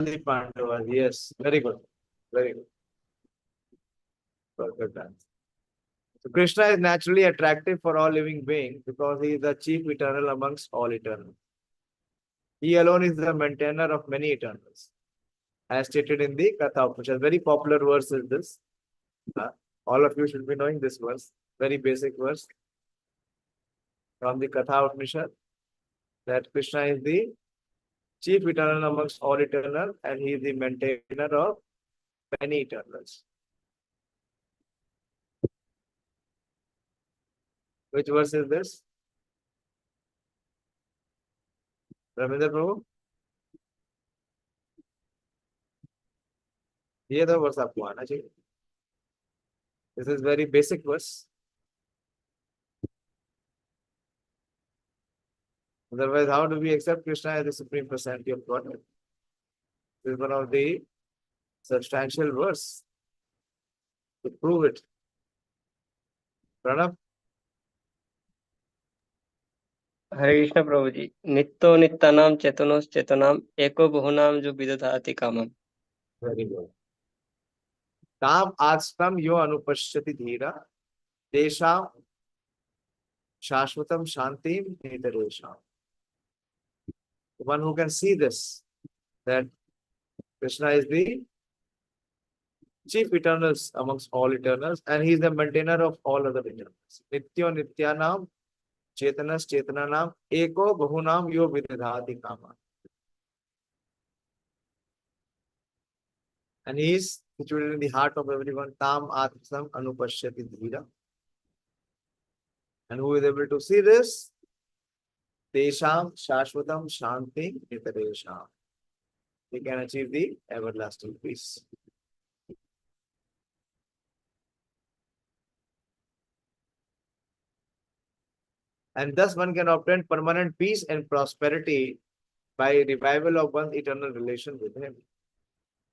The Pandavas, yes, very good, very good. Perfect answer. So Krishna is naturally attractive for all living beings because he is the chief eternal amongst all eternal. He alone is the maintainer of many eternals, as stated in the Katha Upanishad. Very popular verse is this. Uh, all of you should be knowing this verse. Very basic verse from the Katha Upanishad that Krishna is the chief eternal amongst all eternal and he is the maintainer of many eternals. Which verse is this? Ramendra Prabhu? ये तो verse आपको आना चाहिए. This is very basic verse. Otherwise, how do we accept Krishna as the supreme personality of Godhead? This is one of the substantial verse to prove it. Pranav? हरे कृष्ण प्रभु जी. नित्यो नित्यानाम चेतनोश्चेतनाम एको बहुनाम जो विदधाति कामम. Very good. ताम आस्तम यो अनुपश्यति धीरा तेषां शाश्वतम शांतिम नितरेषाम. One who can see this, that Krishna is the chief eternals amongst all eternals and he is the maintainer of all other eternals. Nityo nityanam chetanas chetananam eko bahunam yo vidadhati kama. And he is situated in the heart of everyone. Tam atmasam anupashyati dhira. And who is able to see this? Tesham shashvatam shanti nitaresham. They can achieve the everlasting peace. And thus one can obtain permanent peace and prosperity by revival of one's eternal relation with him.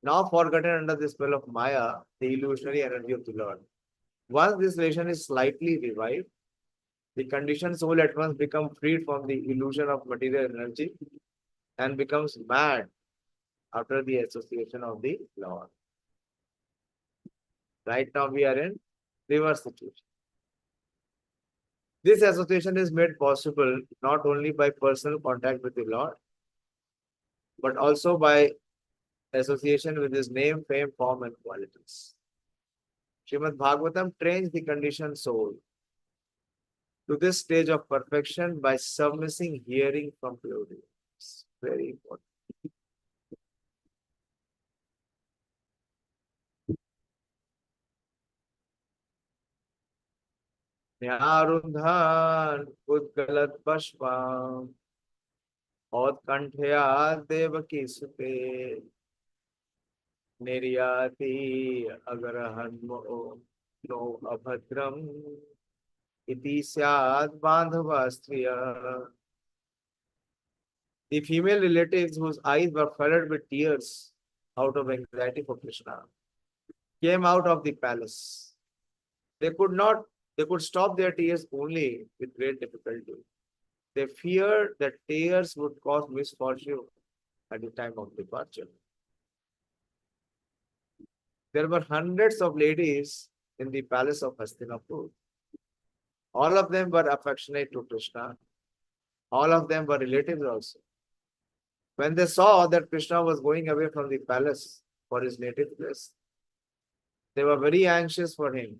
Now forgotten under the spell of Maya, the illusionary energy of the Lord. Once this relation is slightly revived, the conditioned soul at once becomes freed from the illusion of material energy and becomes mad after the association of the Lord. Right now we are in reverse situation. This association is made possible not only by personal contact with the Lord, but also by association with his name, fame, form, and qualities. Srimad Bhagavatam trains the conditioned soul to this stage of perfection by submissing hearing from pure devotees. Very important. न्यारुन्धान उद्गलत पश्वाम औत्कण्ठया Devaki सुते निर्याति अगरहन्मो no अभद्रम इति स्याद बांधवा स्त्रिया. The female relatives whose eyes were flooded with tears out of anxiety for Krishna came out of the palace. They could stop their tears only with great difficulty. They feared that tears would cause misfortune at the time of departure. There were hundreds of ladies in the palace of Hastinapur. All of them were affectionate to Krishna. All of them were relatives also. When they saw that Krishna was going away from the palace for his native place, they were very anxious for him.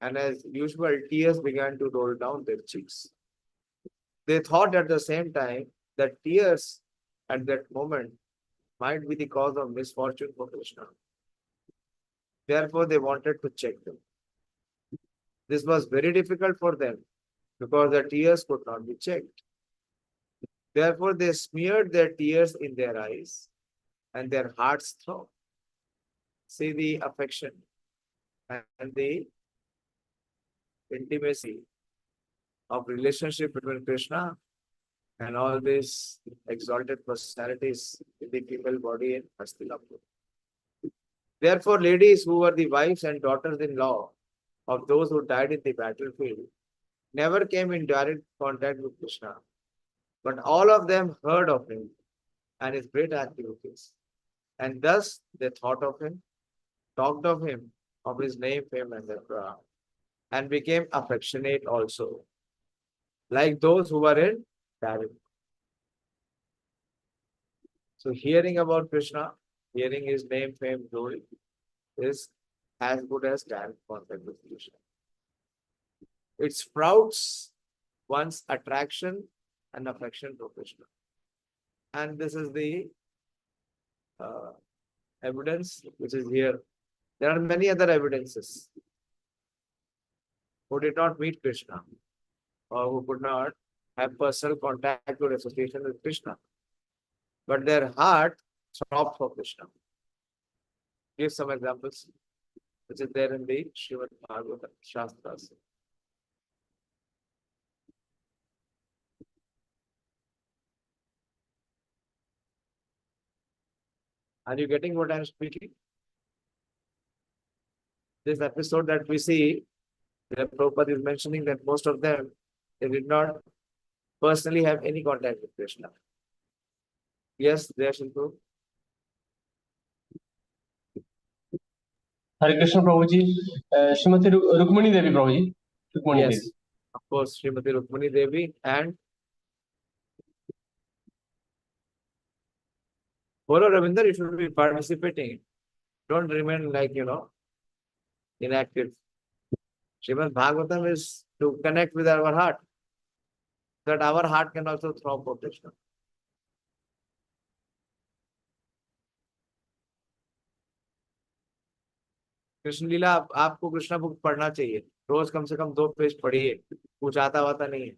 And as usual, tears began to roll down their cheeks. They thought at the same time that tears at that moment might be the cause of misfortune for Krishna. Therefore, they wanted to check them. This was very difficult for them because the tears could not be checked. Therefore, they smeared their tears in their eyes and their hearts throbbed. See the affection and the intimacy of relationship between Krishna and all these exalted personalities in the female body in Hastinapur. Therefore, ladies who were the wives and daughters-in-law of those who died in the battlefield never came in direct contact with Krishna, but all of them heard of him and his great activities. And thus they thought of him, talked of him, of his name, fame, etc., and became affectionate also, like those who were in direct. So hearing about Krishna, hearing his name, fame, glory is as good as direct contact with Krishna. It sprouts one's attraction and affection to Krishna. And this is the uh, evidence which is here. There are many other evidences who did not meet Krishna or who could not have personal contact or association with Krishna, but their heart throbbed for Krishna. Give some examples, which is there in the Srimad Bhagavata Shastras. Are you getting what I am speaking? This episode that we see, that Prabhupada is mentioning that most of them, they did not personally have any contact with Krishna. Yes, they should prove. Hare Krishna Prabhu ji Shrimati Rukmini Devi Prabhu ji Rukmini Yes, Devi of course, Srimati Rukmani Devi and Bolo Ravinder, you should be participating. Don't remain like, inactive. Srimad Bhagavatam is to connect with our heart, that our heart can also throb for Krishna. Krishna लीला आपको Krishna book पढ़ना चाहिए, रोज कम से कम 2 page पढ़िए, कुछ आता वाता नहीं है,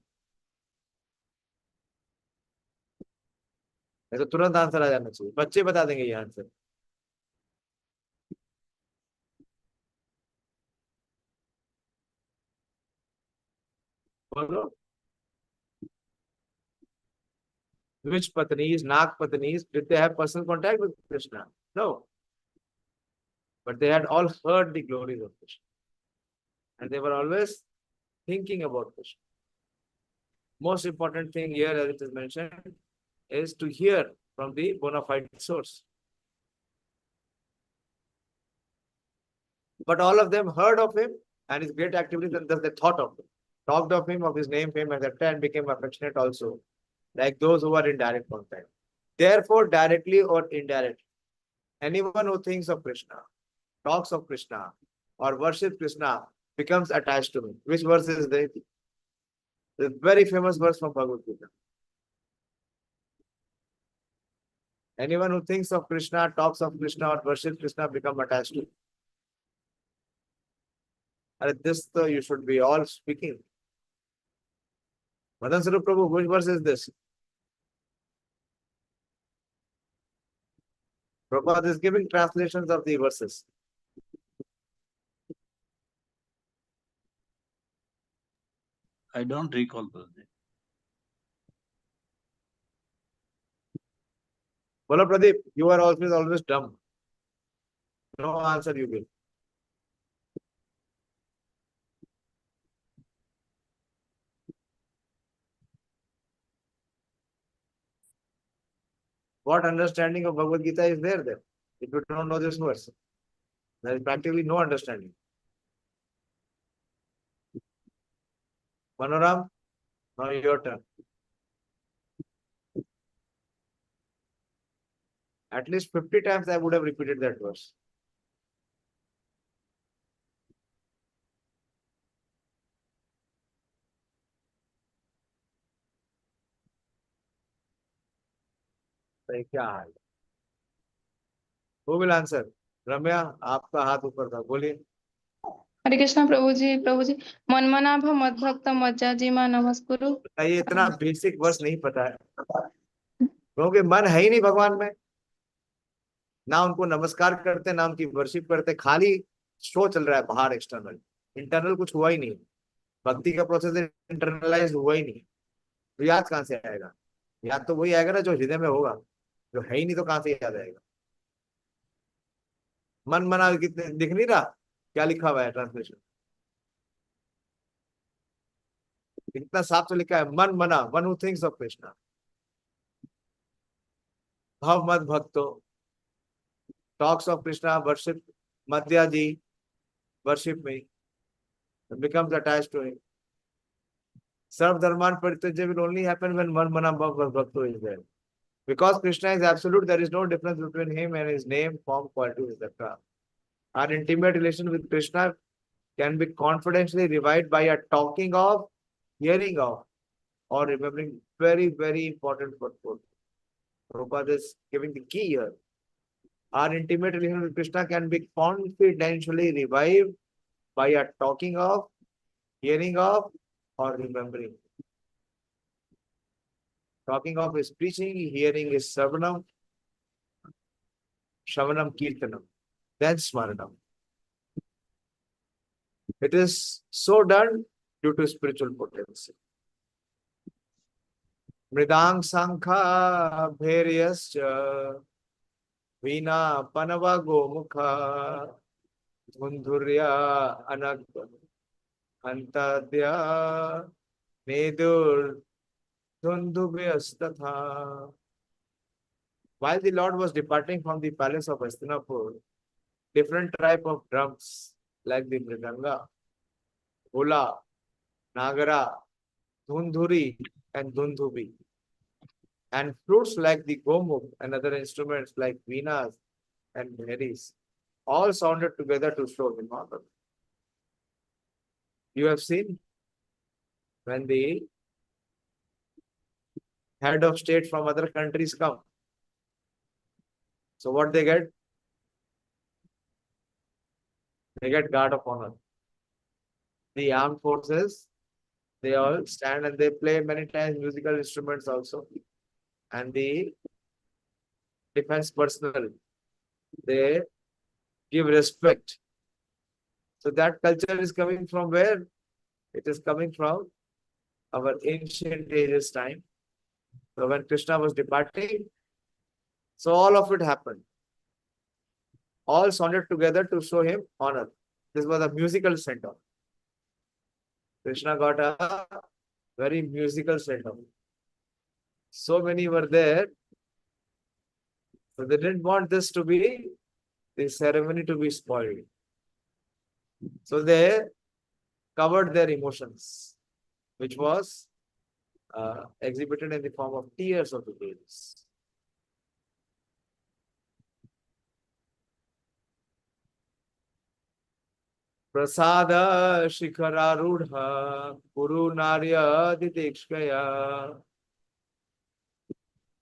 नहीं तो तुरंत आंसर आ जाना चाहिए, बच्चे बता देंगे ये आंसर. बोलो. Which Patnis, Nag Patnis, did they have personal contact with Krishna? No. But they had all heard the glories of Krishna. And they were always thinking about Krishna. Most important thing here, as it is mentioned, is to hear from the bona fide source. But all of them heard of him and his great activities, and thus they thought of him, talked of him, of his name, fame, etc., and became affectionate also, like those who are in direct contact. Therefore, directly or indirectly, anyone who thinks of Krishna, talks of Krishna, or worships Krishna becomes attached to him. Which verse is there? The very famous verse from Bhagavad Gita. Anyone who thinks of Krishna, talks of Krishna, or worships Krishna become attached to him. And this you should be all speaking. Madan Sarup Prabhu, which verse is this? Prabhupada is giving translations of the verses. I don't recall, Prabhuji. Bola Pradeep, you are always dumb. No answer you give. What understanding of Bhagavad Gita is there then? If you don't know this verse, there is practically no understanding. Manoram, now your turn. At least 50 times I would have repeated that verse. क्या हाल? Who will answer? रम्या, आपका हाथ ऊपर था, बोलिए. हरे कृष्णा प्रभु जी मनमनाभ मद्भक्त मज्जाजी मा नमस्कुरु. ये इतना basic verse नहीं पता है, क्योंकि मन है ही नहीं भगवान में, ना उनको नमस्कार करते, ना उनकी वर्शिप करते, खाली शो चल रहा है बाहर, एक्सटर्नल. इंटरनल कुछ हुआ ही नहीं. भक्ति का प्रोसेस इंटरनलाइज हुआ ही नहीं. तो याद कहाँ से आएगा? याद तो वही आएगा ना जो हृदय में होगा. जो है ही नहीं तो कहाँ से याद आएगा? मन मना कितने दिख नहीं रहा, क्या लिखा हुआ है ट्रांसलेशन? इतना साफ तो लिखा है, मन मना, one who thinks of Krishna. भव मत भक्तो, talks of Krishna, worship Madhyaji, worship me, becomes attached to him. Sarv Dharman Parityaja will only happen when one Manabhav Bhakta is there. Because Krishna is absolute, there is no difference between him and his name, form, quality, etc. Our intimate relation with Krishna can be confidentially revived by a talking of, hearing of, or remembering. Very, very important purport. Prabhupada is giving the key here. Our intimate relation with Krishna can be confidentially revived by a talking of, hearing of, or remembering. Talking of is preaching, hearing is Shravanam, Kirtanam, then Smaranam. It is so done due to spiritual potency. Mridang Sankha Bhairiyascha Veena Panava Gomukha Gundhurya Anak Antadya Nedur Dhundubhyastatha. While the Lord was departing from the palace of Hastinapur, different type of drums like the Mridanga, Hula, Nagara, Dhundhuri, and Dhundhubi, and fruits like the gomuk and other instruments like veenas and bhairis, all sounded together to show the Mother. You have seen when the head of state from other countries come. So what they get? They get guard of honor. The armed forces, they all stand and they play many times musical instruments also. And the defense personnel, they give respect. So that culture is coming from where? It is coming from our ancient ages time. So when Krishna was departing, so all of it happened. All sounded together to show him honor. This was a musical send-off. Krishna got a very musical send-off. So many were there. So they didn't want the ceremony to be spoiled. So they covered their emotions, which was exhibited in the form of tears of the babies. Prasada Shikhararudha Guru Narya Didikshkaya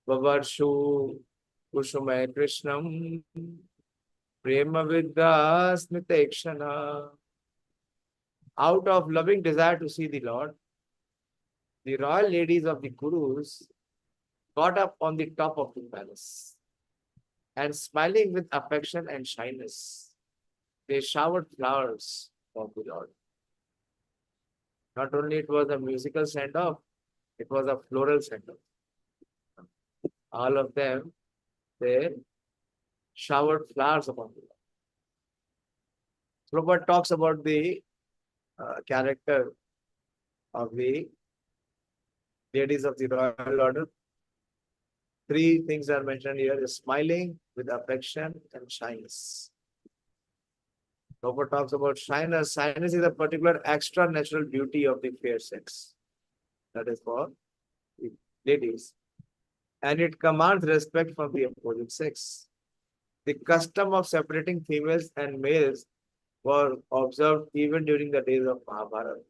Vavarshu Kushumay Krishnam Prema Vidya Smitekshana. Out of loving desire to see the Lord, the royal ladies of the Gurus got up on the top of the palace and smiling with affection and shyness, they showered flowers for the Lord. Not only it was a musical send-off, it was a floral send-off. All of them, they showered flowers upon the Lord. Prabhupada talks about the character of the ladies of the royal order. Three things are mentioned here: smiling with affection and shyness. Prabhupada talks about shyness. Shyness is a particular extra natural beauty of the fair sex. That is for the ladies. And it commands respect from the opposite sex. The custom of separating females and males were observed even during the days of Mahabharata.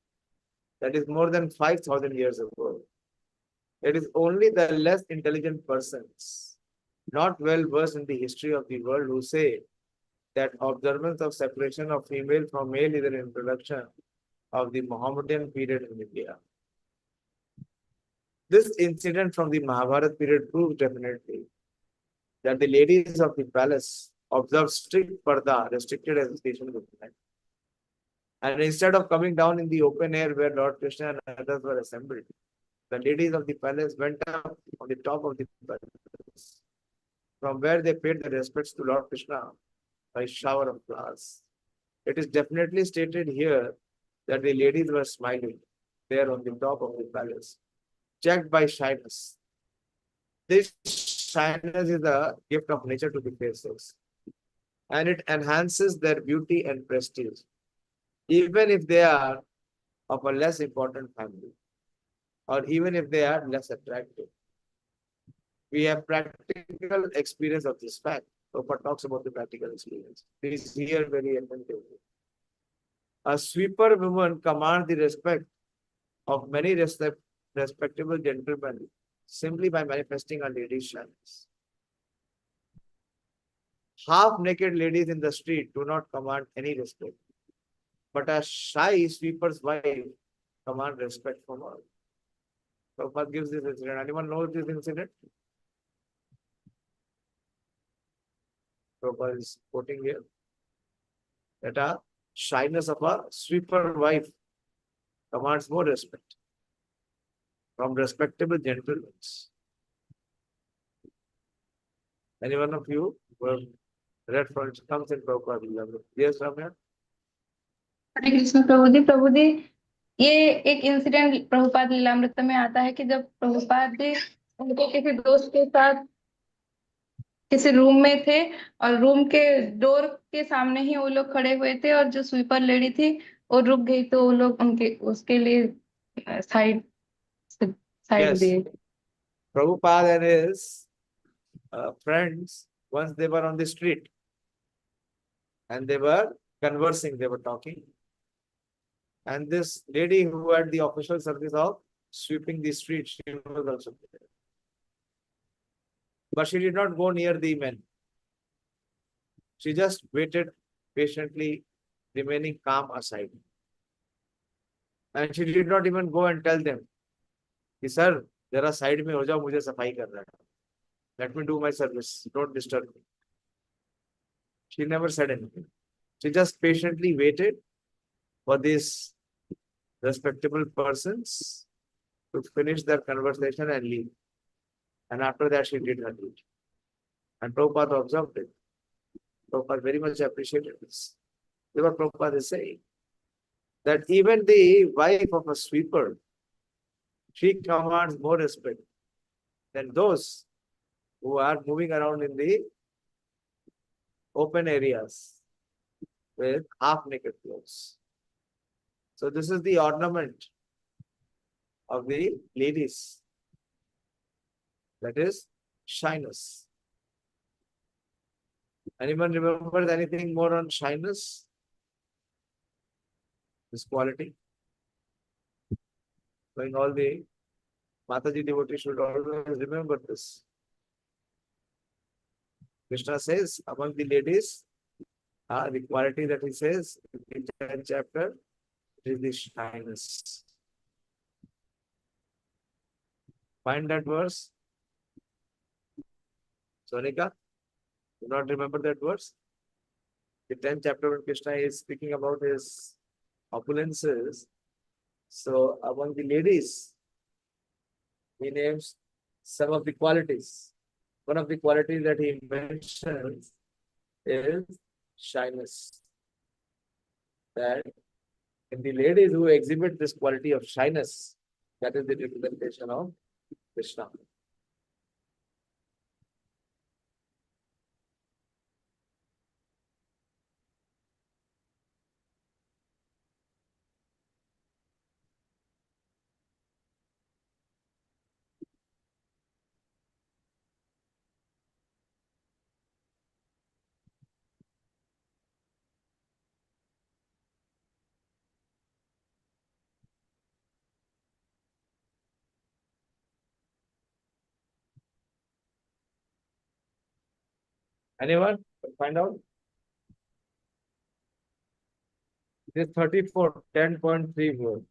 That is more than 5,000 years ago. It is only the less intelligent persons, not well versed in the history of the world, who say that observance of separation of female from male is an introduction of the Mohammedan period in India. This incident from the Mahabharata period proves definitely that the ladies of the palace observed strict parda, restricted association with men. And instead of coming down in the open air where Lord Krishna and others were assembled, the ladies of the palace went up on the top of the palace, from where they paid their respects to Lord Krishna by shower of flowers. It is definitely stated here that the ladies were smiling there on the top of the palace, checked by shyness. This shyness is a gift of nature to the fair sex. and it enhances their beauty and prestige, even if they are of a less important family, or even if they are less attractive. We have practical experience of this fact. Prabhupada talks about the practical experience. Please hear very attentively. A sweeper woman commands the respect of many respectable gentlemen simply by manifesting a lady's shyness. Half-naked ladies in the street do not command any respect, but a shy sweeper's wife commands respect from all. Prabhupada gives this incident. Anyone knows this incident? Prabhupada is quoting here that a shyness of a sweeper wife commands more respect from respectable gentlemen. Any one of you who have read from comes in Prabhupada? Yes, Ramya? हरे कृष्ण प्रभु जी ये एक incident Prabhupada Lilamrita में आता है कि जब प्रभुपाद जी उनके किसी दोस्त के साथ किसी रूम में थे और रूम के डोर के सामने ही वो लोग खड़े हुए थे और जो स्वीपर लेडी थी वो रुक गई तो वो लोग उनके उसके लिए साइड साइड Yes. दिए Prabhupada and his friends, once they were on the street and they were conversing, they were talking. And this lady who had the official service of sweeping the street, she was also there. But she did not go near the men. She just waited patiently, remaining calm aside. And she did not even go and tell them, sir, जरा side में हो जाओ, मुझे सफाई करना है. Let me do my service. Don't disturb me. She never said anything. She just patiently waited for these respectable persons to finish their conversation and leave. And after that, she did her duty. And Prabhupada observed it. Prabhupada very much appreciated this. This is what Prabhupada is saying. That even the wife of a sweeper, she commands more respect than those who are moving around in the open areas with half-naked clothes. So this is the ornament of the ladies. That is shyness. Anyone remembers anything more on shyness? This quality? Going all the Mataji devotees should always remember this. Krishna says among the ladies, the quality that he says in the 10th chapter is the shyness. Find that verse. Sonika, do not remember that verse? The 10th chapter when Krishna is speaking about his opulences. So among the ladies, he names some of the qualities. One of the qualities that he mentions is shyness. That in the ladies who exhibit this quality of shyness, that is the representation of Krishna. Anyone? Find out? It is 34, 10.34.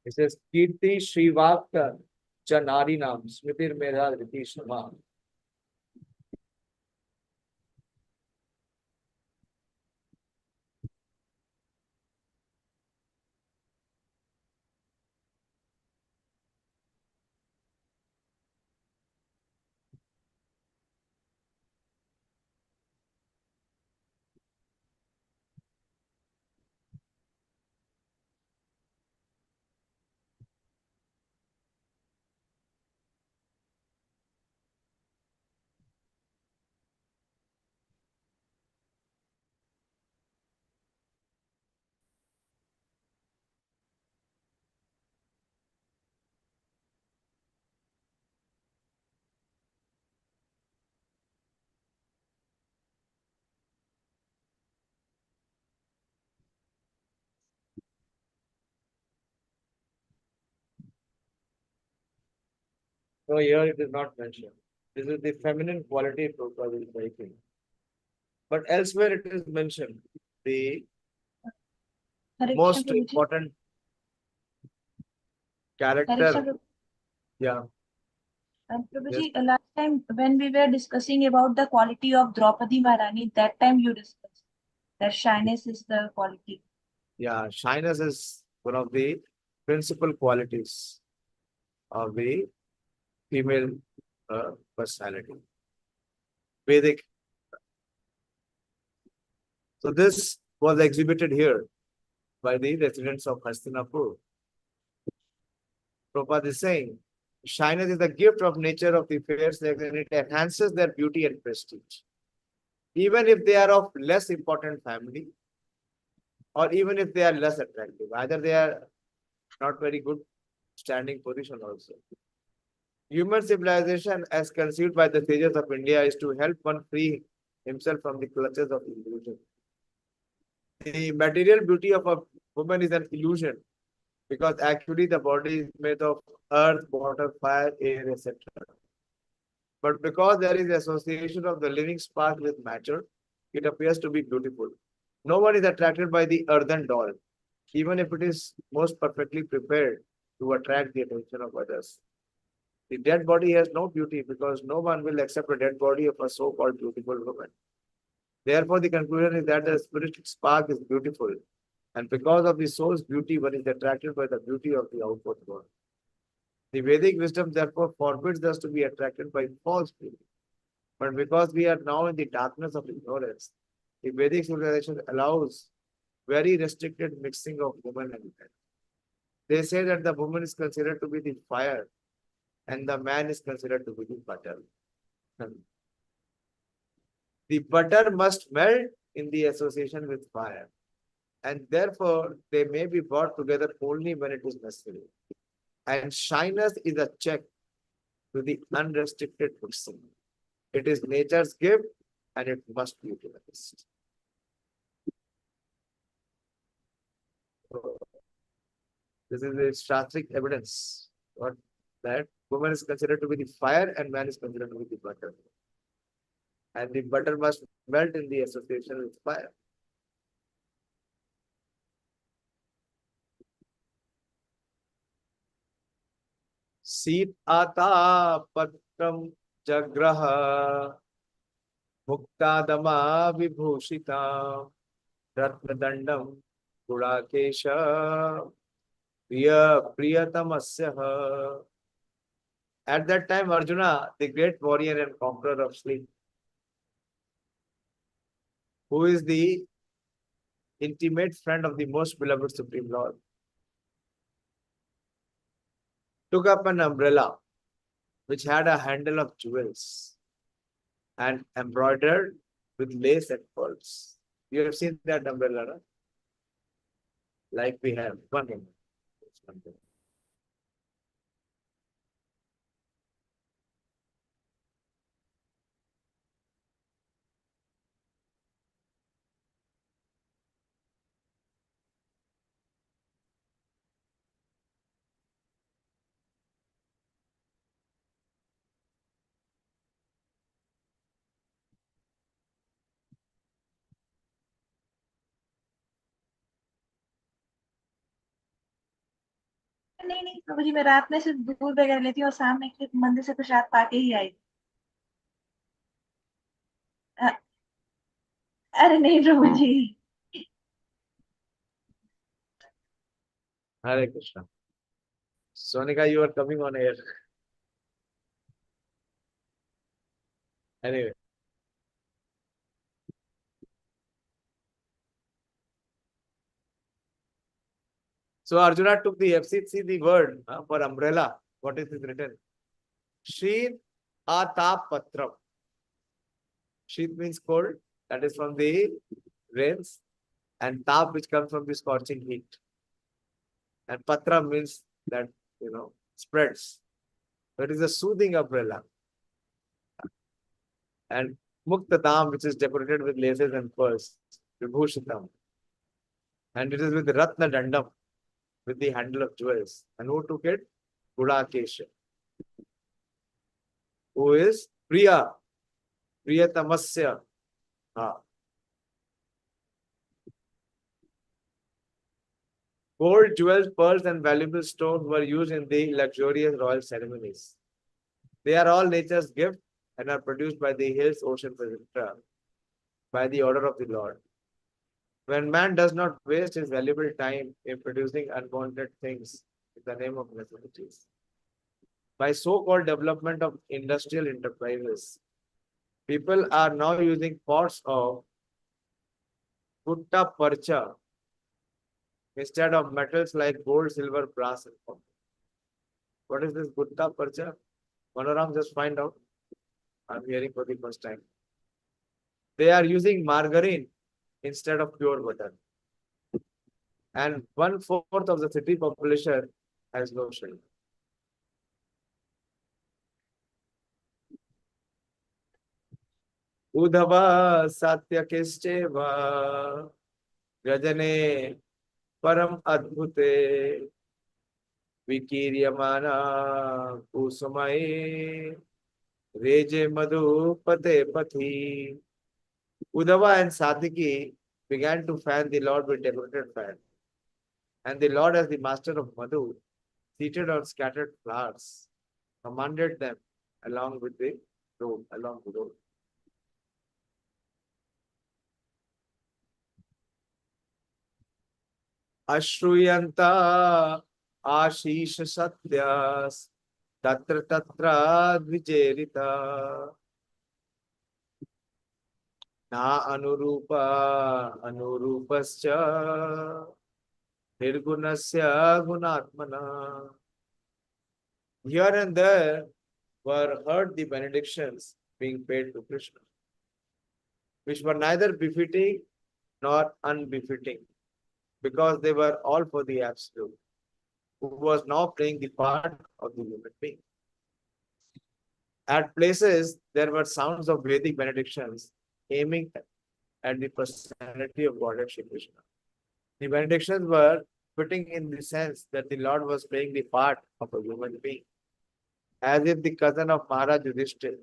It says, Kirti Shrivakta Chanari Nam Smritir Medha Riti Shama. No, here it is not mentioned. This is the feminine quality Prabhupada is making. But elsewhere it is mentioned. The Hare most Krishna Prabhuji. important Hare character. Krishna Prabhuji. Yeah. Prabhuji, last time when we were discussing about the quality of Draupadi Maharani, that time you discussed that shyness is the quality. Yeah. Shyness is one of the principal qualities of the female personality. Vedic. So this was exhibited here by the residents of Hastinapur. Prabhupada is saying, shyness is the gift of nature of the fair sex and it enhances their beauty and prestige. Even if they are of less important family, or even if they are less attractive, either they are not very good standing position also. Human civilization as conceived by the sages of India is to help one free himself from the clutches of illusion. The material beauty of a woman is an illusion because actually the body is made of earth, water, fire, air, etc. But because there is association of the living spark with matter, it appears to be beautiful. No one is attracted by the earthen doll, even if it is most perfectly prepared to attract the attention of others. The dead body has no beauty because no one will accept a dead body of a so-called beautiful woman. Therefore, the conclusion is that the spiritual spark is beautiful, and because of the soul's beauty, one is attracted by the beauty of the outward world. The Vedic wisdom therefore forbids us to be attracted by false beauty. But because we are now in the darkness of ignorance, the Vedic civilization allows very restricted mixing of woman and man. They say that the woman is considered to be the fire and the man is considered to be the butter. The butter must melt in the association with fire, and therefore they may be brought together only when it is necessary. And shyness is a check to the unrestricted mixing. It is nature's gift and it must be utilized. This is the shastric evidence that woman is considered to be the fire and man is considered to be the butter. And the butter must melt in the association with fire. Sita patram jagraha muktadama vibhushita ratnadandam gudakesha priyatamasya. At that time, Arjuna, the great warrior and conqueror of sleep, who is the intimate friend of the most beloved Supreme Lord, took up an umbrella which had a handle of jewels and embroidered with lace and pearls. You have seen that umbrella, right? Like we have. One minute. नहीं नहीं प्रभु जी, मैं रात में सिर्फ दूध वगैरह लेती हूँ और शाम में मंदिर से प्रसाद पाके ही आई। अरे नहीं प्रभु जी। Hare Krishna. Sonika, you are coming on air. Anyway. So Arjuna took the FCC, the word for umbrella. What is it written? Sheet Atapatram. Sheet means cold. That is from the rains. And tap, which comes from the scorching heat. And patra means that, spreads. So it is a soothing umbrella. And Muktatam, which is decorated with laces and pearls. Vibhushitam. And it is with Ratna Dandam, with the handle of jewels. And who took it? Gudakesha. who is Priya, Priyatamasya. Gold, jewels, pearls, and valuable stones were used in the luxurious royal ceremonies. They are all nature's gift and are produced by the hills, oceans, etc. by the order of the Lord. When man does not waste his valuable time in producing unwanted things in the name of necessities, by so-called development of industrial enterprises, people are now using pots of gutta parcha instead of metals like gold, silver, brass, and copper. What is this gutta parcha? Manoram, just find out. I'm hearing for the first time. They are using margarine instead of pure butter. And 1/4 of the city population has no shelter. Udhava Satyakishcheva Rajane Param Adbhute Vikiryamana Kusumai Reje Madhu Pate Pathi. Udhava and Satyaki began to fan the Lord with decorated fan. And the Lord, as the master of Madhu, seated on scattered flowers, commanded them along the road. Ashruyanta Ashish Satyas Tatra Tatra Dvijerita Na Anurupa Anurupascha Nirgunasya Gunatmana. Here and there were heard the benedictions being paid to Krishna, which were neither befitting nor unbefitting, because they were all for the Absolute, who was now playing the part of the human being. At places, there were sounds of Vedic benedictions aiming at the personality of Godhead Shri Krishna. The benedictions were fitting in the sense that the Lord was playing the part of a human being, as if the cousin of Maharaj Yudhishthira.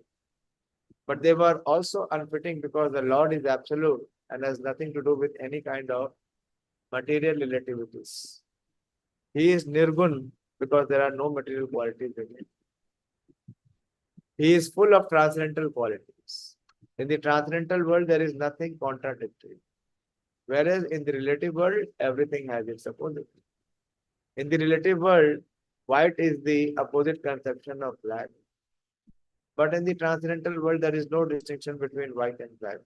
But they were also unfitting because the Lord is absolute and has nothing to do with any kind of material relativities. He is Nirgun because there are no material qualities in him. He is full of transcendental qualities. In the transcendental world, there is nothing contradictory. Whereas in the relative world, everything has its opposite. In the relative world, white is the opposite conception of black. But in the transcendental world, there is no distinction between white and black.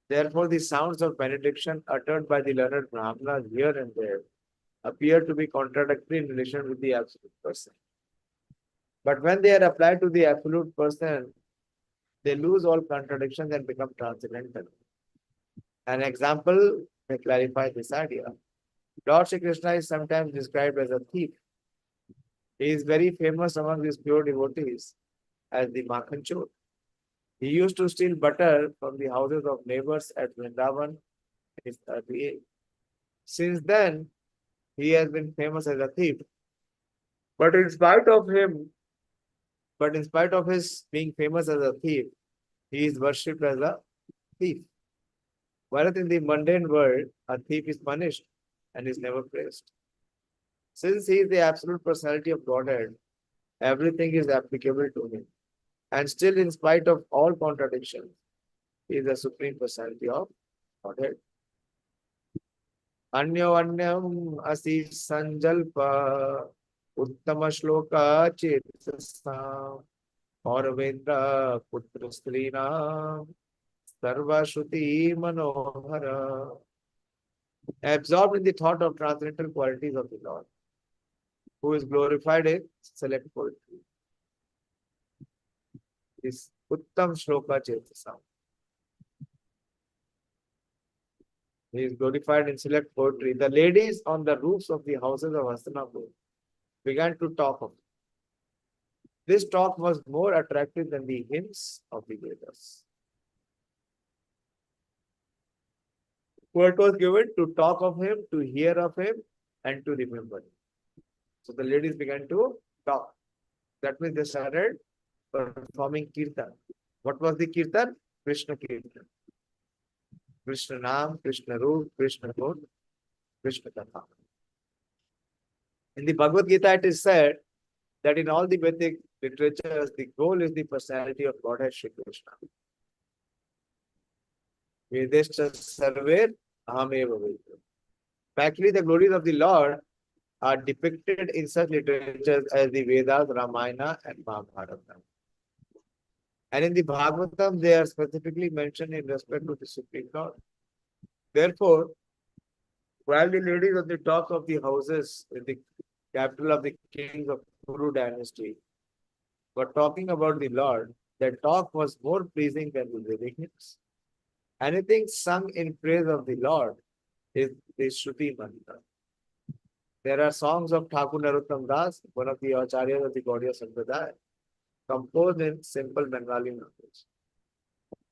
Therefore, the sounds of benediction uttered by the learned Brahmanas here and there appear to be contradictory in relation with the absolute person. But when they are applied to the absolute person, they lose all contradictions and become transcendental. An example may clarify this idea. Lord Shri Krishna is sometimes described as a thief. He is very famous among his pure devotees as the Makhan Chor. He used to steal butter from the houses of neighbors at Vrindavan in his early age. Since then, he has been famous as a thief. But in spite of his being famous as a thief, he is worshipped as a thief. Whereas in the mundane world, a thief is punished and is never praised. Since he is the absolute personality of Godhead, everything is applicable to him. And still, in spite of all contradictions, he is the supreme personality of Godhead. Anyo anyam asi sanjalpa uttama shloka chetasam Auravendra putra strina sarva shruti manohara. Absorbed in the thought of transcendental qualities of the Lord, who is glorified in select poetry. Is Uttam Shloka Chetasam. He is glorified in select poetry. The ladies on the roofs of the houses of Hastinapur began to talk of him. This talk was more attractive than the hymns of the Vedas. Word was given to talk of him, to hear of him, and to remember him. So the ladies began to talk. That means they started performing kirtan. What was the kirtan? Krishna kirtan. Krishna Nam, Krishna Roop, Krishna Gun, Krishna Katha. In the Bhagavad Gita, it is said that in all the Vedic literatures, the goal is the personality of Godhead Shri Krishna. Vedeshta Sarver Ahameva Vedam. Actually, the glories of the Lord are depicted in such literatures as the Vedas, Ramayana, and Mahabharata. And in the Bhagavatam, they are specifically mentioned in respect to the Supreme Lord. Therefore, while the ladies on the top of the houses in the capital of the kings of Kuru dynasty were talking about the Lord, their talk was more pleasing than the Vedic hymns. Anything sung in praise of the Lord is the Shruti mantra. There are songs of Thakur Narottam Das, one of the Acharyas of the Gaudiya Sampradaya, composed in simple Bengali language.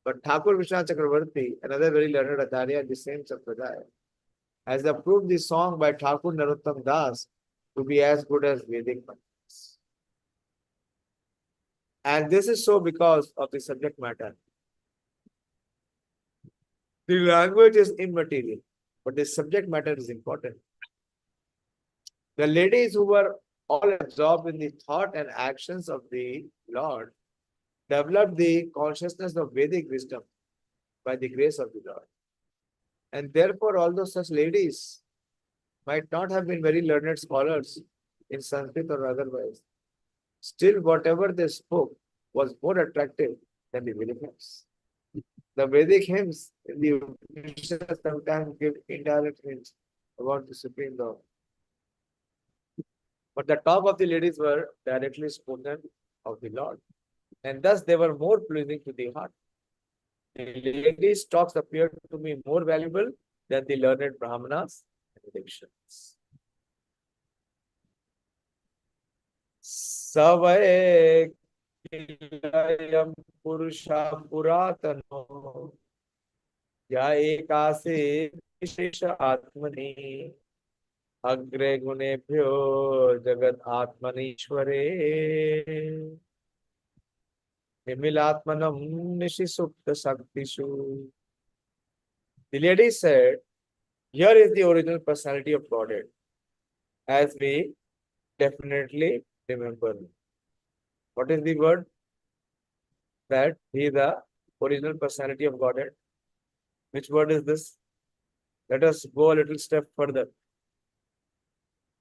But Thakur Vishwanath Chakravarti, another very learned Acharya in the same Sampradaya, has approved the song by Thakur Narottam Das to be as good as Vedic mantras. And this is so because of the subject matter. The language is immaterial, but the subject matter is important. The ladies who were all absorbed in the thought and actions of the Lord developed the consciousness of Vedic wisdom by the grace of the Lord. And therefore, although such ladies might not have been very learned scholars in Sanskrit or otherwise, still whatever they spoke was more attractive than the Vedic hymns. The Vedic hymns in the Upanishads sometimes give indirect hints about the Supreme Lord. But the talk of the ladies were directly spoken of the Lord, and thus they were more pleasing to the heart. The ladies' talks appeared to me more valuable than the learned Brahmanas and dictions. Savay Kilayam Purusha Puratano Ya Ekase Vishesha Atmani Agre Gunebhyo Jagat Atmanishware Nimilatmanam Nishisupta Saktishu. The lady said, here is the original personality of Godhead, as we definitely remember. What is the word? That he is the original personality of Godhead. Which word is this? Let us go a little step further.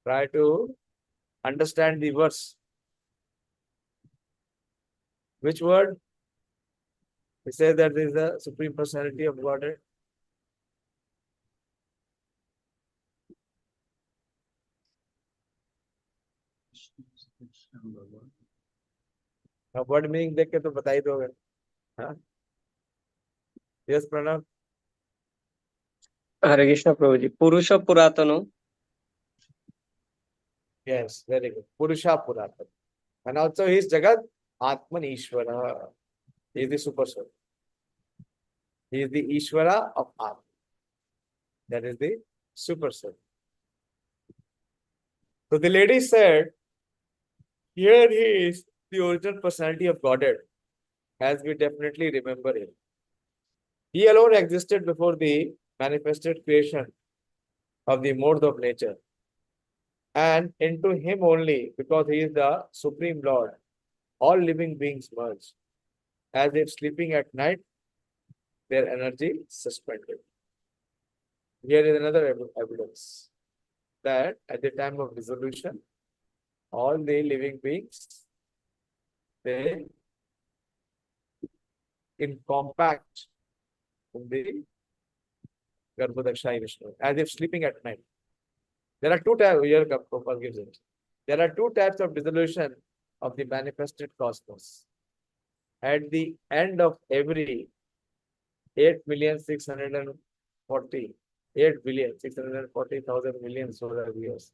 Try to understand the verse. Which word? He says that this is the Supreme Personality of Godhead. अब word meaning देख के तो बता ही दोगे. हाँ? Yes, Pranav. हरे कृष्ण प्रभु जी पुरुष पुरातनो. Yes, very good. Purusha Puratan. And also he is Jagat Atman Ishvara. He is the super soul. He is the Ishvara of Atman. That is the super soul. So the lady said, here he is the original personality of Godhead, as we definitely remember him. He alone existed before the manifested creation of the modes of nature. And into him only, because he is the Supreme Lord, all living beings merge. As if sleeping at night, their energy suspended. Here is another evidence that at the time of dissolution, all the living beings, they in compact in the Garbhodakshaya Vishnu, as if sleeping at night. There are two types, here Prabhupada gives it. There are two types of dissolution of the manifested cosmos. At the end of every 8,640,000 million solar years,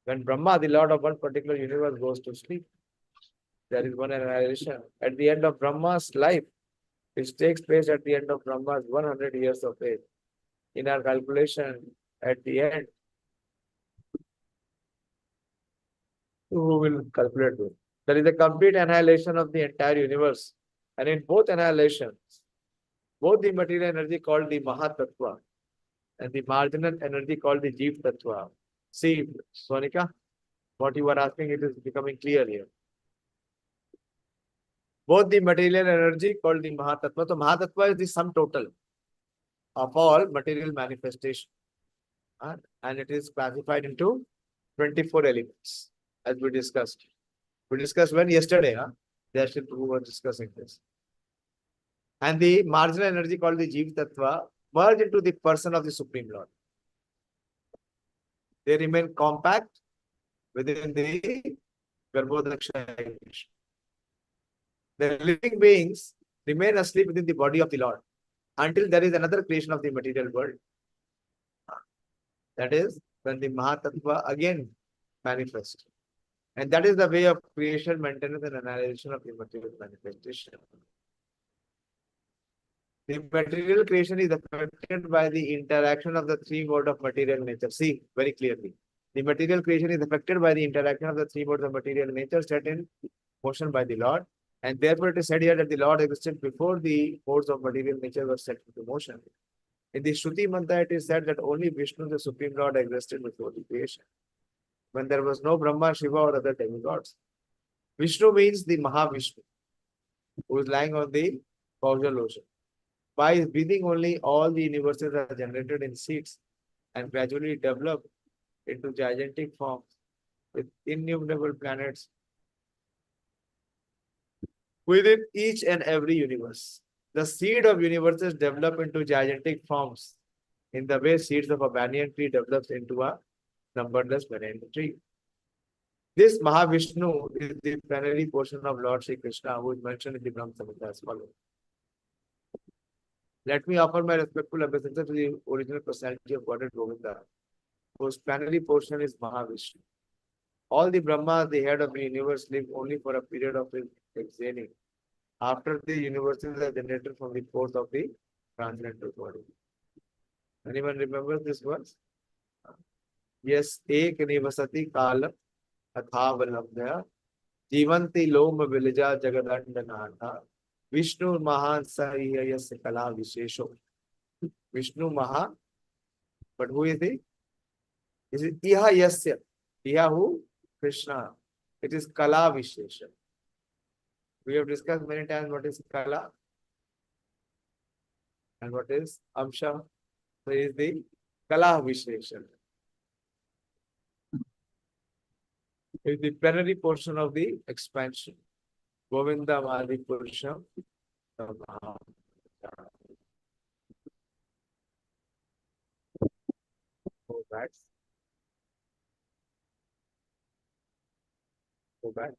when Brahma, the Lord of one particular universe, goes to sleep, there is one annihilation. At the end of Brahma's life, which takes place at the end of Brahma's 100 years of age. In our calculation, at the end, who will calculate this? There is a complete annihilation of the entire universe. And in both annihilations, both the material energy called the Mahatattva and the marginal energy called the Jeev Tattva. See, Sonika, what you are asking, it is becoming clear here. Both the material energy called the Mahatattva. So Mahatattva is the sum total of all material manifestation. And it is classified into 24 elements, as we discussed. We discussed when yesterday, They are still who were discussing this. And the marginal energy called the Jeev Tattva merge into the person of the Supreme Lord. They remain compact within the Garbhodaksha. The living beings remain asleep within the body of the Lord until there is another creation of the material world. That is when the Mahatattva again manifests. And that is the way of creation, maintenance, and annihilation of the material manifestation. The material creation is affected by the interaction of the three modes of material nature. See very clearly. The material creation is affected by the interaction of the three modes of material nature set in motion by the Lord. And therefore it is said here that the Lord existed before the modes of material nature were set into motion. In the Shruti Mantra, it is said that only Vishnu, the Supreme Lord, existed before the creation, when there was no Brahma, Shiva, or other demigods. Vishnu means the Mahavishnu, who is lying on the causal ocean. By his breathing only, all the universes are generated in seeds and gradually develop into gigantic forms with innumerable planets within each and every universe. The seed of universes develop into gigantic forms in the way seeds of a banyan tree develops into a numberless banyan tree. This Mahavishnu is the plenary portion of Lord Shri Krishna, who is mentioned in the Brahma Samhita as follows. Let me offer my respectful obeisance to the original personality of Godhead Govinda, whose plenary portion is Mahavishnu. All the Brahmas, the head of the universe, live only for a period of his exhaling, after the universes are generated from the force of the transcendental body. Anyone remembers this verse? Yes, ek nivasati kalam athavalabhya jivanti loma vilija jagadandhanatha Vishnu Mahan Sahiyasya Kala Vishesho. Vishnu Maha, but who is he? Is it Iha Yasya? Iha who? Krishna. It is Kala Vishesha. We have discussed many times what is Kala and what is Amsha. So is the Kala Vishesha. It is the plenary portion of the expansion. Govinda Madi Purusham. Go back. Go back.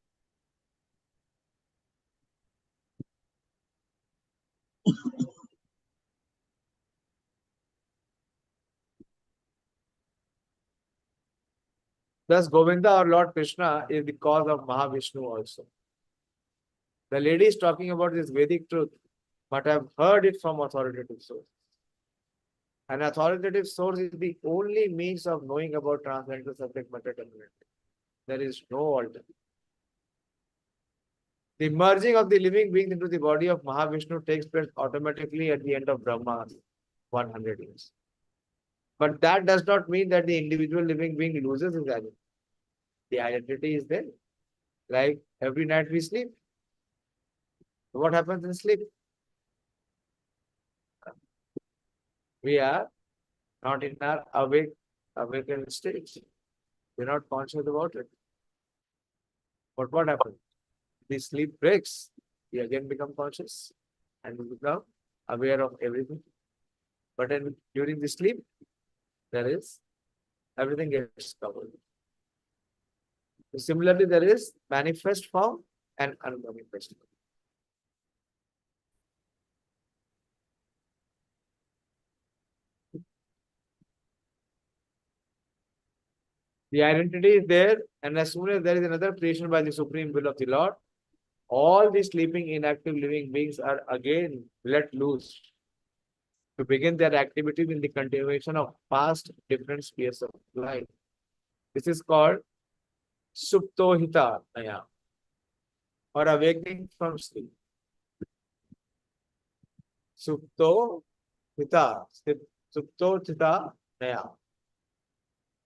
Thus, Govinda or Lord Krishna is the cause of Mahavishnu also. The lady is talking about this Vedic truth, but I have heard it from authoritative source. An authoritative source is the only means of knowing about transcendental subject matter development. There is no alternative. The merging of the living beings into the body of Mahavishnu takes place automatically at the end of Brahma's 100 years. But that does not mean that the individual living being loses his identity. The identity is there. Like every night we sleep. What happens in sleep? We are not in our awakened state. We are not conscious about it. But what happens? The sleep breaks. We again become conscious and we become aware of everything. But then during the sleep, everything gets covered. So similarly, there is manifest form and unmanifest form. The identity is there, and as soon as there is another creation by the supreme will of the Lord, all the sleeping, inactive living beings are again let loose to begin their activities in the continuation of past different spheres of life. This is called Suptohita Naya. or awakening from sleep. Supto Chita, Supto Chita Naya.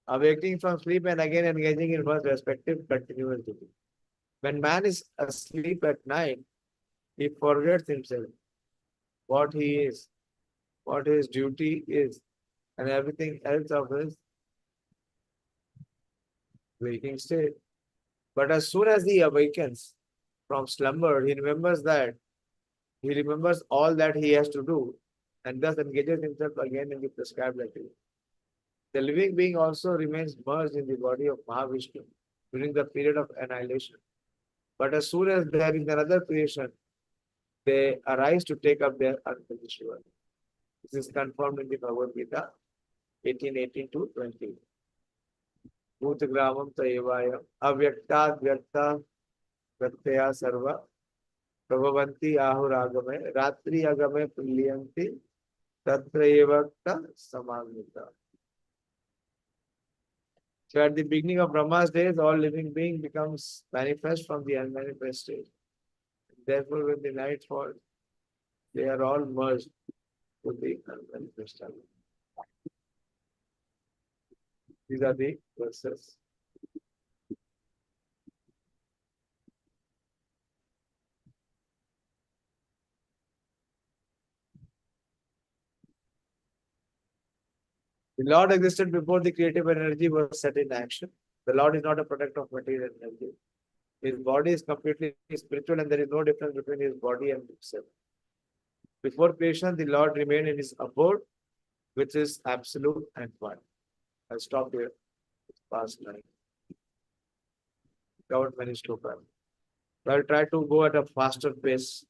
Awakening from sleep and again engaging in one's respective continuous duty. When man is asleep at night, he forgets himself, what he is, what his duty is, and everything else of his waking state. But as soon as he awakens from slumber, he remembers all that he has to do, and thus engages himself again in the prescribed activity. The living being also remains merged in the body of Mahavishnu during the period of annihilation. But as soon as there is another creation, they arise to take up their unfinished work. This is confirmed in the Bhagavad Gita 18:18 to 20. Bhutagramam Tayevayam Avyakta Vyakta Pratyaya Sarva Prabhavanti Ahuragame Ratri Agame Prilyanti Tatra Evakta Samagita. So at the beginning of Brahma's days, all living being becomes manifest from the unmanifest state. Therefore, when the night falls, they are all merged with the unmanifest state. These are the verses. The Lord existed before the creative energy was set in action. The Lord is not a product of material energy. His body is completely spiritual and there is no difference between his body and himself. Before creation, the Lord remained in his abode, which is absolute and one. I'll stop here. It's past 9. Covered many slokas. I'll try to go at a faster pace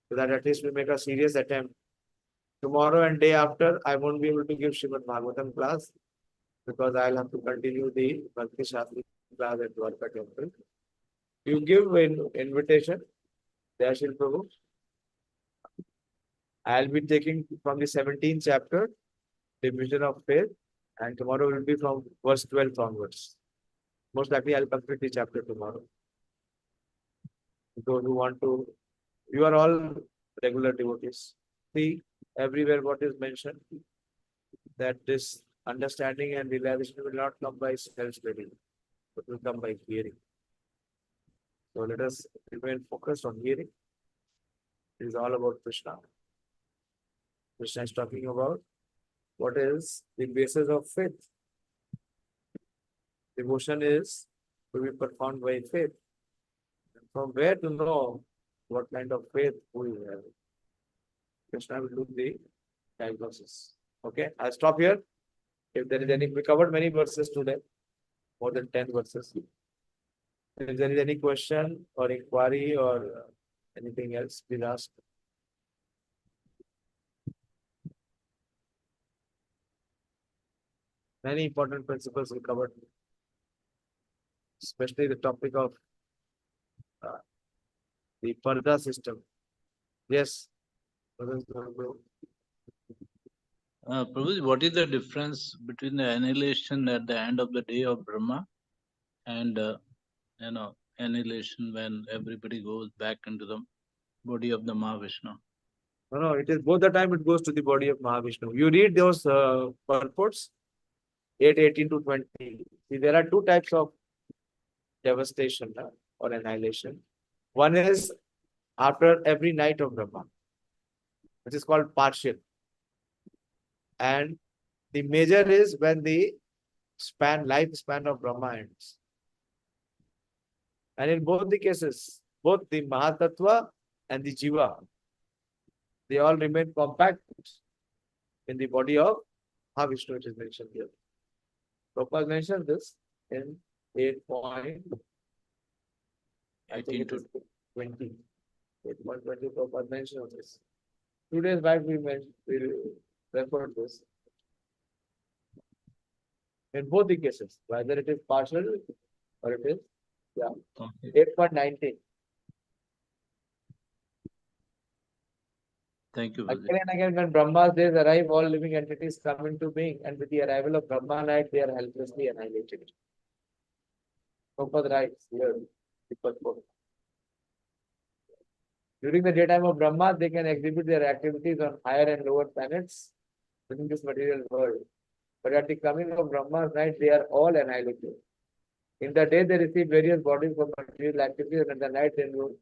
so that at least we make a serious attempt. Tomorrow and day after, I won't be able to give Srimad Bhagavatam class because I'll have to continue the Bhakti Shastri class at Dwarka temple. You give an invitation, Dayashil Prabhu. I'll be taking from the 17th chapter, Division of Faith, and tomorrow will be from verse 12 onwards. Most likely I'll complete the chapter tomorrow. Those who want to, you are all regular devotees. See everywhere what is mentioned, that this understanding and realization will not come by self-study, but will come by hearing. So let us remain focused on hearing. It is all about Krishna. Krishna is talking about what is the basis of faith. Devotion is to be performed by faith. And from where to know what kind of faith we have? Krishna will do the diagnosis. Okay, I'll stop here. If there is any, we covered many verses today, more than 10 verses. If there is any question or inquiry or anything else, please ask. Many important principles we covered, especially the topic of the Parda system. Yes. Prabhuji, what is the difference between the annihilation at the end of the day of Brahma and annihilation when everybody goes back into the body of the Mahavishnu? No, it is both the time it goes to the body of Mahavishnu. You read those purports, 8:18 to 20. See, there are two types of devastation or annihilation. One is after every night of Brahma, which is called partial. And the major is when the lifespan of Brahma ends. And in both the cases, both the Mahatattva and the Jiva, they all remain compact in the body of Mahavishnu, which is mentioned here. Prabhupada mentioned this in 8.20. 8.20 Prabhupada mentioned this. 2 days back we referred this. In both the cases, whether it is partial or it is 8.19. Thank you. Again and again, when Brahma's days arrive, all living entities come into being, and with the arrival of Brahma night, they are helplessly annihilated. Prabhupada writes here, During the daytime of Brahma, they can exhibit their activities on higher and lower planets within this material world. But at the coming of Brahma's night, they are all annihilated. In the day, they receive various bodies for material activities, and in the night,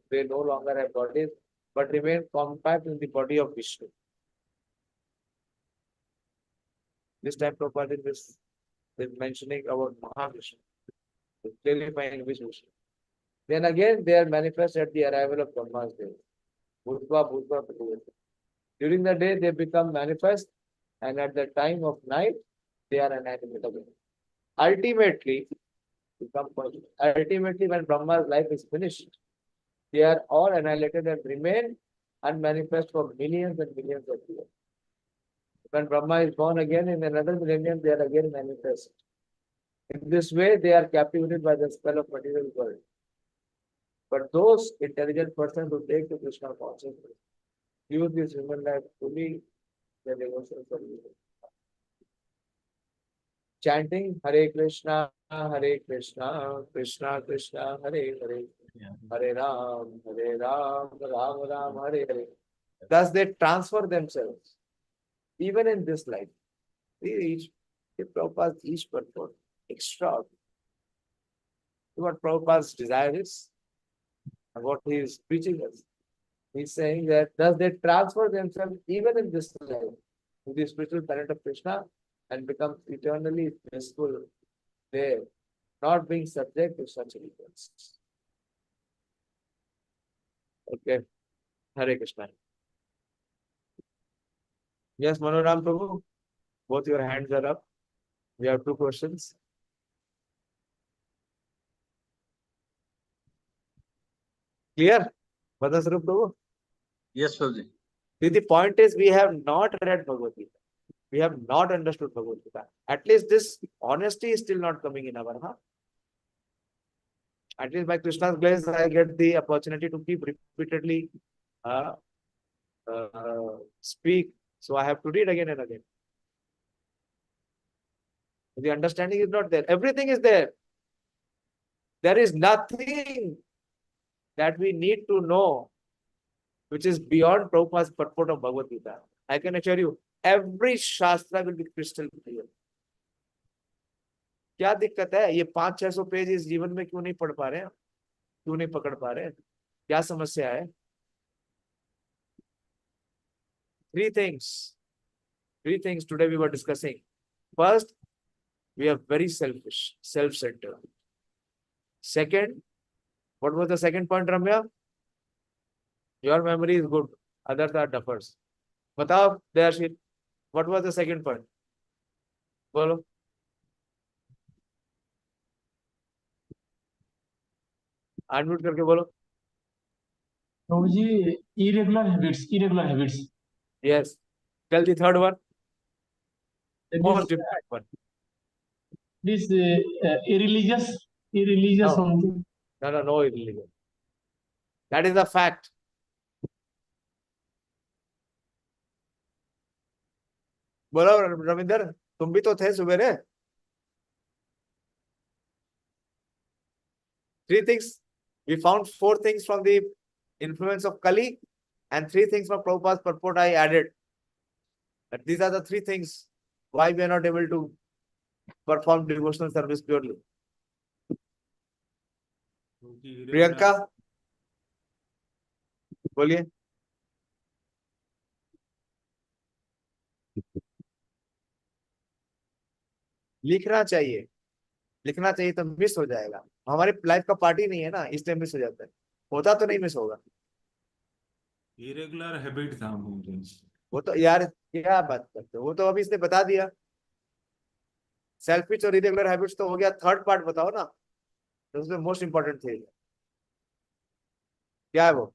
they no longer have bodies, but remain compact in the body of Vishnu. This time, Prabhupada is mentioning about Mahavishnu, clearly finding Vishnu. Then again, they are manifest at the arrival of Brahma's day. During the day, they become manifest, and at the time of night, they are annihilated again. Ultimately, when Brahma's life is finished, they are all annihilated and remain unmanifest for millions and millions of years. When Brahma is born again in another millennium, they are again manifest. In this way, they are captivated by the spell of material world. But those intelligent persons who take to Krishna consciousness use this human life fully their devotion for you. Chanting Hare Krishna, Krishna Krishna, Hare Hare, Hare Ram, Ram Ram, Hare Hare. Thus they transfer themselves, even in this life. Prabhupada's purport, extraordinary. What Prabhupada's desire is, and what he is preaching us. He's saying that thus they transfer themselves even in this life to the spiritual planet of Krishna and become eternally blissful there, not being subject to such evils. Okay. Hare Krishna. Yes, Manoram Prabhu, both your hands are up. We have 2 questions. Clear? Madhaswarup Prabhu? Yes, Prabhuji. See, the point is we have not read Bhagavad Gita. We have not understood Bhagavad Gita. At least this honesty is still not coming in our heart. At least by Krishna's grace, I get the opportunity to keep repeatedly speak. So I have to read again and again. The understanding is not there. Everything is there. There is nothing that we need to know which is beyond Prabhupada's purport of Bhagavad Gita. I can assure you, every Shastra will be crystal clear. क्या दिक्कत है? ये 500-600 page इस जीवन में क्यों नहीं पढ़ पा रहे हैं? क्यों नहीं पकड़ पा रहे हैं? क्या समस्या है? 3 things today we were discussing. First, we are very selfish, self-centered. Second, what was the second point, Ramya? Your memory is good. Others are duffers. Batao, Dayashil, what was the second point? Bolo. Unmute करके बोलो. प्रभु जी, irregular habits. Yes. Tell the third one. Most This, important one. this irreligious No. something. No, illegal. That is a fact. बोलो रविंदर, तुम भी तो थे सुबेरे. 3 things. We found 4 things from the influence of Kali and 3 things from Prabhupada's purport I added. But these are the 3 things why we are not able to perform devotional service purely. Priyanka बोलिए. लिखना चाहिए तो miss हो जाएगा. हमारे life का party नहीं है ना, इसलिए मिस हो जाता है. होता तो नहीं मिस होगा. इरेगुलर हैबिट था मुझे. वो तो यार क्या बात करते हो, वो तो अभी इसने बता दिया. सेल्फिश और इरेगुलर हैबिट्स तो हो गया. थर्ड पार्ट बताओ ना, तो उसमें मोस्ट इंपॉर्टेंट थे. क्या है वो?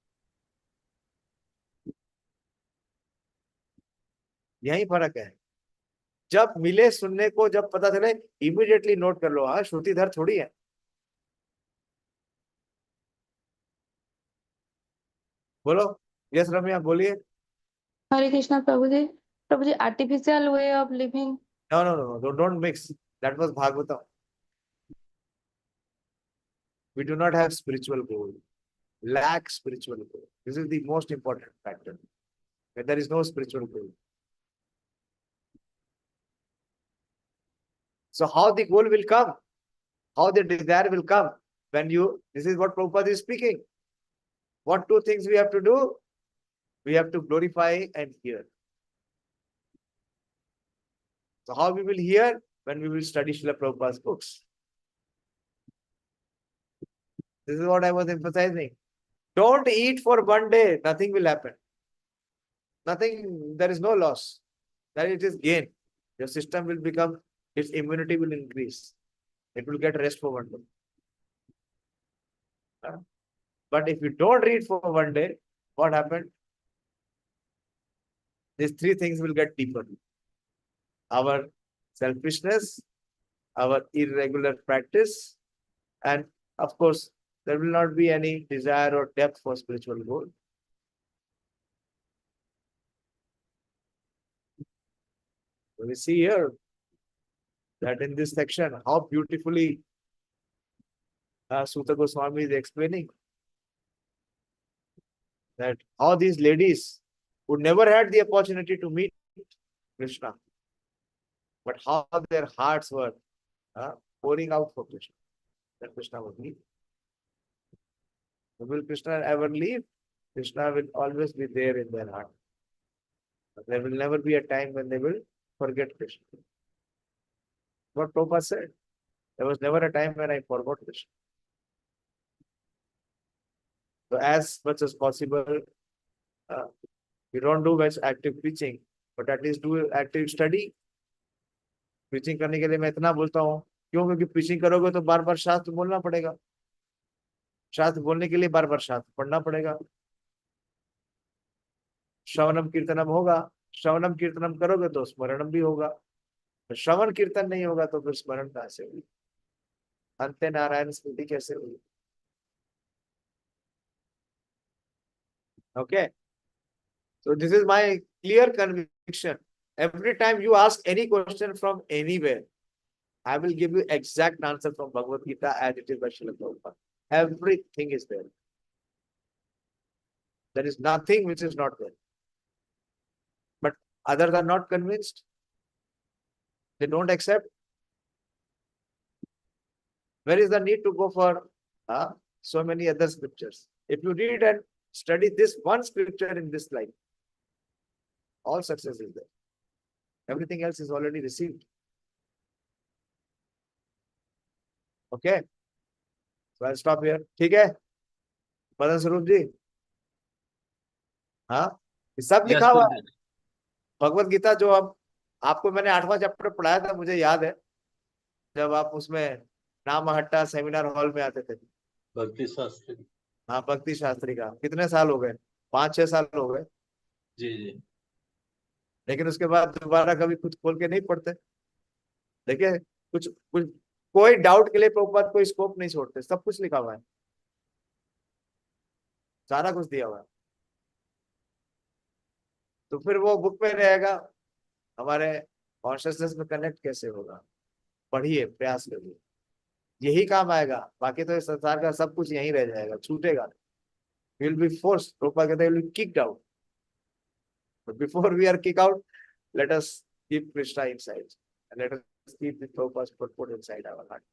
यही फर्क है. जब मिले सुनने को, जब पता चले इमीडिएटली नोट कर लो. हाँ, श्रुतिधर थोड़ी है. बोलो. यस रम्या बोलिए. Hare Krishna prabhu ji, artificial way of living. No, don't mix. That was Bhagavatam. We do not have spiritual goal. lack spiritual goal. This is the most important factor. When there is no spiritual goal. So how the goal will come? How the desire will come? When you, this is what Prabhupada is speaking. What two things we have to do? We have to glorify and hear. So how we will hear? When we will study Srila Prabhupada's books. This is what I was emphasizing. Don't eat for one day, nothing will happen. Nothing, there is no loss. Then it is gain. Your system will become, its immunity will increase. It will get rest for one day. But if you don't read for one day, what happened? These three things will get deeper. Our selfishness, our irregular practice, and of course, there will not be any desire or depth for spiritual goal. We see here that in this section, how beautifully Suta Goswami is explaining that how these ladies who never had the opportunity to meet Krishna, but how their hearts were pouring out for Krishna, that Krishna would leave. Will Krishna ever leave? Krishna will always be there in their heart. But there will never be a time when they will forget Krishna. What Prabhupada said, there was never a time when I forgot Krishna. So as much as possible, we don't do much active preaching, but at least do active study. Preaching करने के लिए मैं इतना बोलता हूँ, क्यों? क्योंकि preaching करोगे तो बार बार शास्त्र बोलना पड़ेगा. शास्त्र बोलने के लिए बार बार शास्त्र पढ़ना पड़ेगा. श्रवणम कीर्तनम होगा. श्रवणम कीर्तनम करोगे तो स्मरणम भी होगा. श्रवण कीर्तन नहीं होगा तो फिर स्मरण कहाँ से होगी? अंते नारायण स्मृति कैसे होगी? Okay. So this is my clear conviction. Every time you ask any question from anywhere, I will give you exact answer from Bhagavad Gita as it is by Srila Prabhupada. Everything is there. There is nothing which is not there. But others are not convinced. They don't accept. Where is the need to go for so many other scriptures? If you read and study this one scripture in this life, all success is there. Everything else is already received. Okay. So I'll stop here. ठीक है? मदन स्वरूप जी, हाँ, ये सब Yes, लिखा हुआ है. Guruji. Bhagavad Gita जो हम आपको मैंने 8वां चैप्टर पढ़ाया था, मुझे याद है, जब आप उसमें नामहट्टा सेमिनार हॉल में आते थे. भक्ति शास्त्री. हाँ, भक्ति शास्त्री का कितने साल हो गए? 5-6 साल हो गए. जी जी. लेकिन उसके बाद दोबारा कभी कुछ खोल के नहीं पढ़ते. देखिए, कुछ कुछ कोई डाउट के लिए प्रभुपाद कोई स्कोप नहीं छोड़ते. सब कुछ लिखा हुआ है, सारा कुछ दिया हुआ है. तो फिर वो बुक में रहेगा, हमारे कॉन्शियसनेस में कनेक्ट कैसे होगा? पढ़िए, प्रयास करिए, यही काम आएगा. बाकी तो इस संसार का सब कुछ यहीं रह जाएगा, छूटेगा. Will be forced. प्रभुपाद कहते हैं will be kicked out. But before we are kicked out, let us keep Krishna inside and let us keep the Prabhupada's purport inside our heart.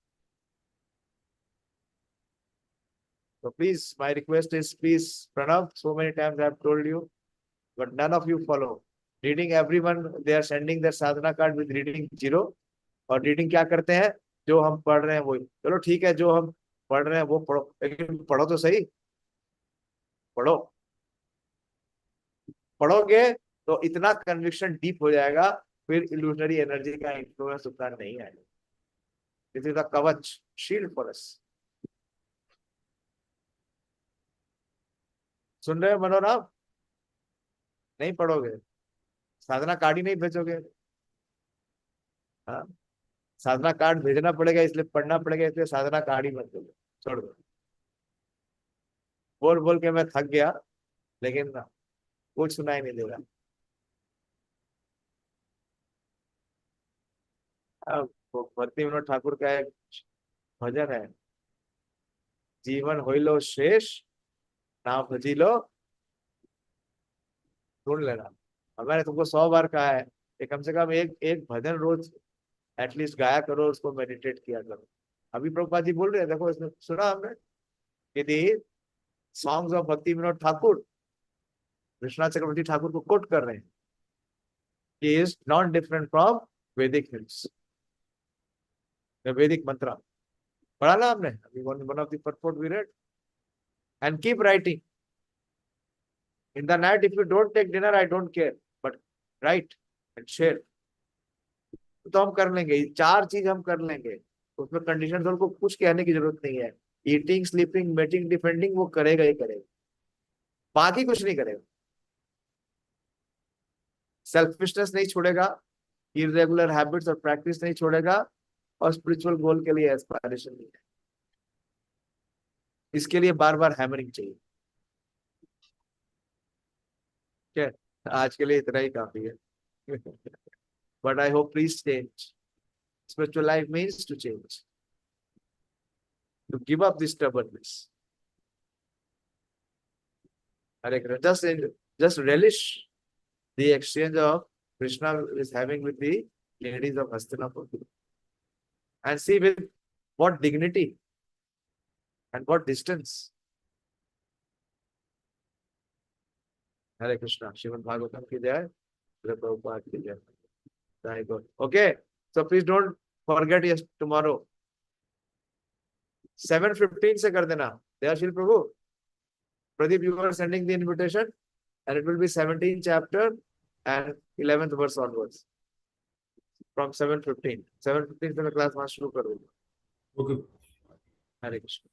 So please, my request is please, Pranav, so many times I have told you, but none of you follow. Reading everyone, they are sending their sadhana card with reading 0. और reading क्या करते हैं? जो हम पढ़ रहे हैं वही. चलो ठीक है, जो हम पढ़ रहे हैं वो पढ़ो, लेकिन पढ़ो तो सही. पढ़ो. पढ़ोगे तो इतना कन्विक्शन डीप हो जाएगा, फिर इल्यूजनरी एनर्जी का इन्फ्लुएंस उतना नहीं आएगा. दिस इज अ कवच, शील्ड फॉर अस. सुन रहे हो मनोराम? नहीं पढ़ोगे, साधना कार्ड ही नहीं भेजोगे. हाँ, साधना कार्ड भेजना पड़ेगा, इसलिए पढ़ना पड़ेगा, इसलिए साधना कार्ड ही मत भेजो, छोड़ दो. बोल बोल के मैं थक गया, लेकिन कुछ सुनाई नहीं देगा. भक्ति विनोद ठाकुर का एक भजन है, जीवन होइलो शेष नाम भजी लो, ढूंढ लेना। अब मैंने तुमको 100 बार कहा है कि कम से कम एक भजन रोज एटलीस्ट गाया करो, उसको मेडिटेट किया करो। अभी प्रभुपाद जी बोल रहे हैं, देखो इसमें सुना हमने कि दी सॉन्ग्स ऑफ भक्ति विनोद ठाकुर, कृष्णा चक्रवर्ती ठाकुर को कोट कर रहे हैं, he is not different from Vedic hymns, वैदिक मंत्र पढ़ा ना हमने अभी, one of the purport we read. And keep writing in the night, if you don't take dinner I don't care, but write and share. तो हम कर लेंगे, ये 4 चीज हम कर लेंगे, उसमें कंडीशन को कुछ कहने की जरूरत नहीं है। ईटिंग, स्लीपिंग, मेटिंग, डिफेंडिंग वो करेगा ही करेगा, बाकी कुछ नहीं करेगा। सेल्फिशनेस नहीं छोड़ेगा, इरेगुलर हैबिट्स और प्रैक्टिस नहीं छोड़ेगा, और स्पिरिचुअल गोल के लिए एस्पायरेशन नहीं है। इसके लिए बार बार हैमरिंग चाहिए। क्या आज के लिए इतना ही काफी है। But I hope please change. Spiritual life means to change, to give up this stubbornness. Hare Krishna. Just relish the exchange of Krishna is having with the ladies of Hastinapur, and see with what dignity and what distance. Hare Krishna. Srimad Bhagavatam ki jai, Srila Prabhupada ki jai. Very good. Okay, so please don't forget, yes, tomorrow 7:15 से कर देना। दयाशील प्रभु, Pradeep, you are sending the invitation, and it will be 17th chapter and 11th verse onwards from 7:15. 7:15 से मैं class वहां शुरू कर दूंगा। Okay. हरे कृष्ण।